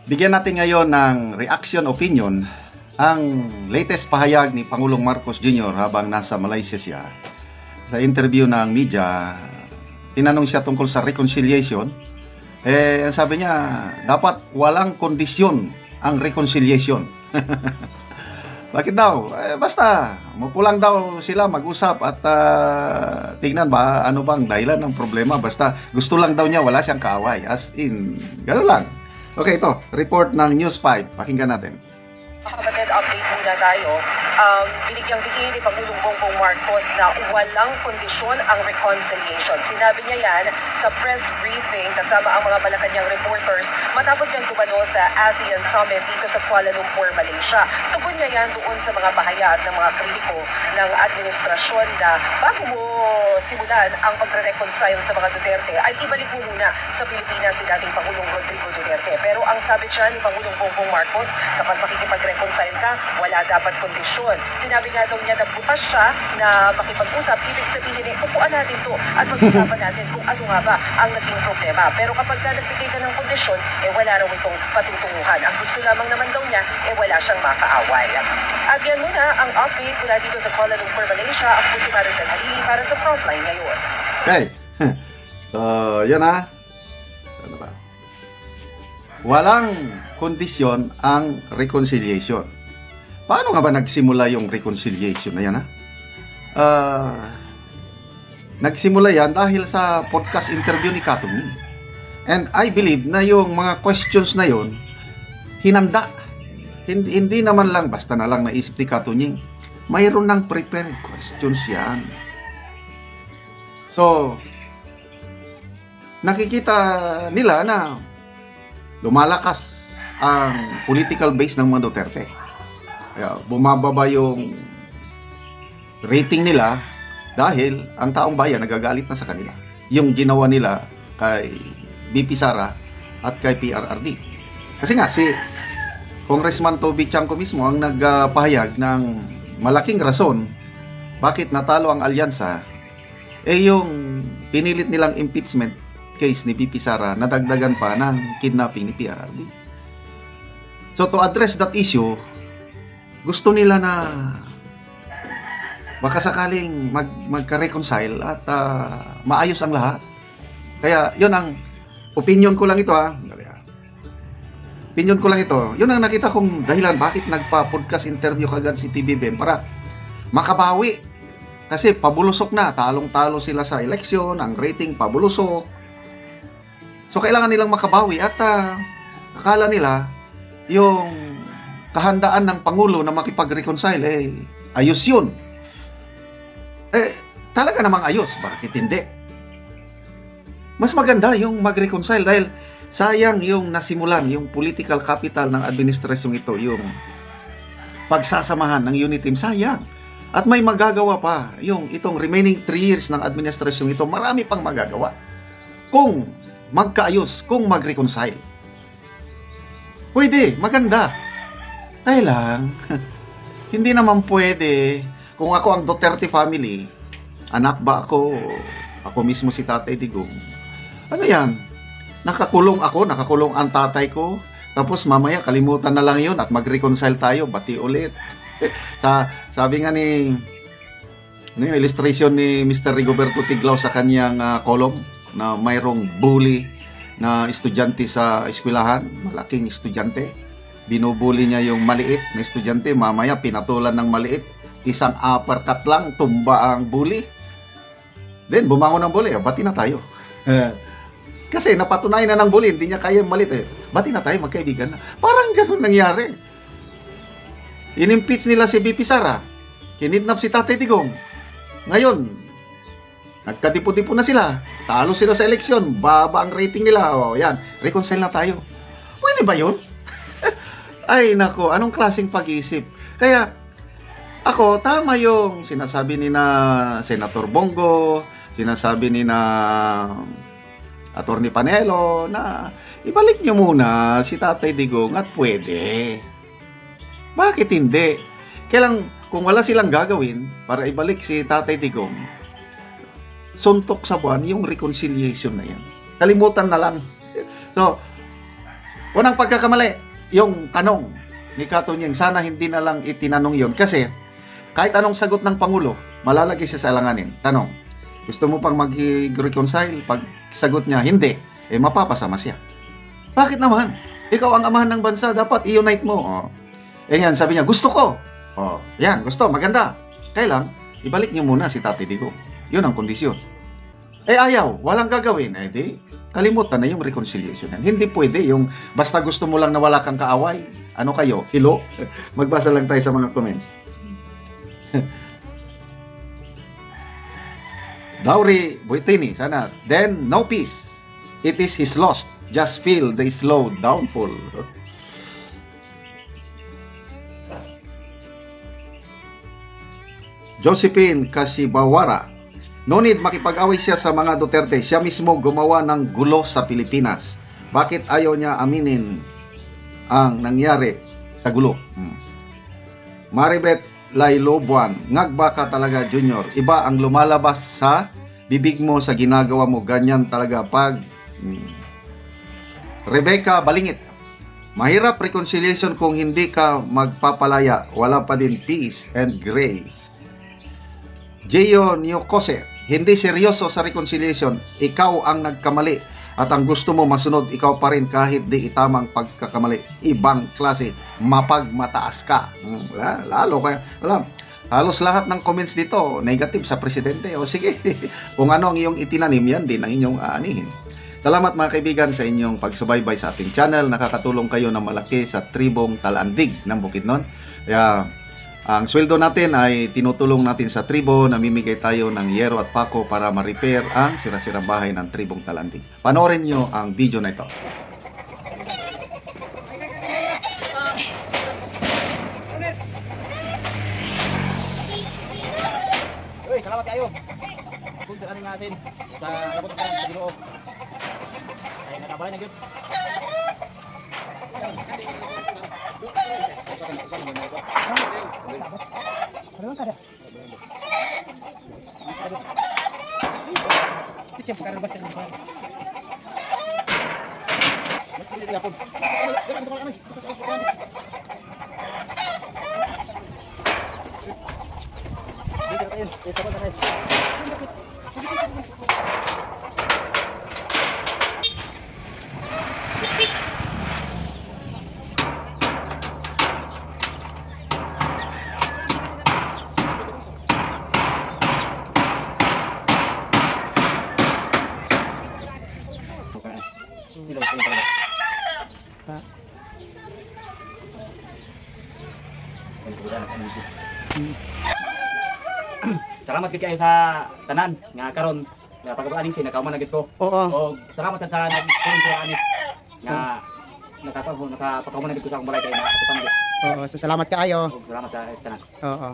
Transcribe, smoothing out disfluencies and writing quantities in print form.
Bigyan natin ngayon ng reaction opinion ang latest pahayag ni Pangulong Marcos Jr. habang nasa Malaysia siya. Sa interview ng media, tinanong siya tungkol sa reconciliation. Ang sabi niya, dapat walang kondisyon ang reconciliation. Bakit daw? Basta, mapulang daw sila mag-usap at tingnan ba ano bang dahilan ng problema. Basta gusto lang daw niya, wala siyang kaaway. As in, gano'n lang. Okay, ito, report ng News 5. Pakinggan natin. Kapatid, update muna tayo. Binigyang diin ni Pangulong Bongbong Marcos na walang kondisyon ang reconciliation. Sinabi niya yan sa press briefing kasama ang mga Malacanang reporters matapos niyang tumalo sa ASEAN Summit dito sa Kuala Lumpur, Malaysia. Tugon niya yan doon sa mga pahayag ng mga kritiko ng administrasyon na bago mo simulan ang pagre-reconcile sa mga Duterte ay ibalik mo muna sa Pilipinas si dating Pangulong Rodrigo Duterte. Pero ang sabi siya ni Pangulong Bongbong Marcos, kapag makikipag-reconcile ka, wala dapat kondisyon. Sinabi nga daw niya na bukas siya na makipag-usap, ibig sabihin upuan natin to at pag-usapan natin kung ano nga ba ang naging problema. Pero kapag nagbigay ka ng kondisyon, wala raw itong patutunguhan. Ang gusto lamang naman daw niya, wala siyang makaaway. At yan muna ang update mula dito sa Kuala Lumpur, Malaysia. Ako po si Maricel Halili para sa Frontline ngayon. Okay. So, yun na. Ano ba? Walang kondisyon ang reconciliation. Paano nga ba nagsimula yung reconciliation na yan, ha? Nagsimula yan dahil sa podcast interview ni Katunying. And I believe na yung mga questions na yon hinanda. Hindi naman lang basta na lang naisip ni Katunying. Mayroon ng prepared questions yan. So, nakikita nila na lumalakas ang political base ng mga Duterte. Kaya bumababa yung rating nila dahil ang taong bayan nagagalit na sa kanila. Yung ginawa nila kay BP Sara at kay PRRD. Kasi nga si Congressman Toby Chanco mismo ang nagpahayag ng malaking rason bakit natalo ang alyansa yung pinilit nilang impeachment case ni BP Sara na dagdagan pa ng kidnapping ni PRRD. So to address that issue, gusto nila na baka sakaling magka-reconcile at maayos ang lahat. Kaya yun ang opinion ko lang ito, ha. Opinion ko lang ito. Yun ang nakita kong dahilan bakit nagpa-podcast interview kagad si PBBM para makabawi. Kasi pabulusok na, talong-talo sila sa eleksyon, ang rating pabulusok. So kailangan nilang makabawi at akala nila yung kahandaan ng Pangulo na makipag-reconcile, ayos yun. Talaga namang ayos. Bakit hindi? Mas maganda yung mag-reconcile dahil sayang yung nasimulan, yung political capital ng administrasyong ito, yung pagsasamahan ng unit team, sayang. At may magagawa pa yung itong remaining 3 years ng administrasyong ito, marami pang magagawa. Kung magkaayos, kung mag-reconcile. Pwede, maganda. Ay lang, hindi naman pwede. Kung ako ang Duterte family, anak ba ako mismo si Tatay Digong, ano yan? Nakakulong ako, nakakulong ang tatay ko, tapos mamaya kalimutan na lang yun at mag-reconcile tayo, bati ulit. Sabi nga ni yung illustration ni Mr. Rigoberto Tiglao sa kanyang column na mayroong bully na estudyante sa eskwelahan, malaking estudyante. Binubuli niya yung maliit na estudyante, mamaya pinatulan ng maliit, isang uppercut lang, tumba ang bully. Then bumangon ng bully, bati na tayo. Kasi napatunayan na ng bully, hindi niya kaya yung maliit. Bati na tayo, magkaibigan na. Parang ganun nangyari. Inimpeach nila si BP Sara, kinidnap si Tatay Digong. Ngayon, nagkadipo-dipo na sila, talo sila sa eleksyon, baba ang rating nila. Yan, reconcile na tayo. Pwede ba yun? Ay nako, anong klaseng pag-iisip? Kaya ako, tama yung sinasabi ni na Senator Bongo, sinasabi ni na Attorney Panelo na ibalik nyo muna si Tatay Digong at pwede. Bakit hindi? Kailang kung wala silang gagawin para ibalik si Tatay Digong, suntok sa buwan yung reconciliation na yan. Kalimutan na lang. So, Unang pagkakamali, yung tanong ni Katunyeng, sana hindi na lang itinanong yon kasi kahit anong sagot ng Pangulo, malalagay siya sa alanganin. Tanong, gusto mo pang mag-reconcile? Pag sagot niya, hindi, mapapasama siya. Bakit naman? Ikaw ang amahan ng bansa, dapat i-unite mo. Yan, sabi niya, gusto ko. Yan, gusto, maganda. Kailan, ibalik niyo muna si Tatay Digong. Yun ang kondisyon. Ayaw, walang gagawin. Di, kalimutan na yung reconciliation. Hindi pwede yung basta gusto mo lang na wala kang kaaway. Ano kayo? Hilo? Magbasa lang tayo sa mga comments. Dowry Buitini, sana. Then, no peace. It is his loss. Just feel the slow downfall. Josephine Kashibawara, no need makipag-away siya sa mga Duterte. Siya mismo gumawa ng gulo sa Pilipinas. Bakit ayaw niya aminin ang nangyari sa gulo? Maribeth Lailobuan, ngagba ka talaga Junior. Iba ang lumalabas sa bibig mo sa ginagawa mo. Ganyan talaga pag... Rebecca Balingit, mahirap reconciliation kung hindi ka magpapalaya. Wala pa din peace and grace. Gio Nyokose, hindi seryoso sa reconciliation. Ikaw ang nagkamali at ang gusto mo masunod, ikaw pa rin kahit di itamang pagkakamali. Ibang klase, mapagmataas ka. Lalo kaya, alam, halos lahat ng comments dito negative sa presidente. O sige, kung ano ang iyong itinanim, yan din ang inyong aanihin. Salamat mga kaibigan sa inyong pagsubaybay sa ating channel. Nakakatulong kayo ng malaki sa tribong Talandig ng Bukidnon. Kaya ang sweldo natin ay tinutulong natin sa tribo. Namimigay tayo ng yero at pako para ma-repair ang sira-sirang bahay ng tribong Talandig. Panoorin nyo ang video na ito. Uy, salamat kayo. Kung sa aming asin sa labos ng sa Ginoo. Ay nakabalay na gyud. Ano ka da? Kecil karena bahasa Indonesia. Ini dia pun. Salamat gid kayo sa tanan nga karon nga pagkaaning sinakaw man gid ko. O salamat sa nag-sponsor sa ani nga nakapakaw man gid ko sa akong balay kay nakatupan gid. So salamat kaayo. Salamat sa tanan. Oo.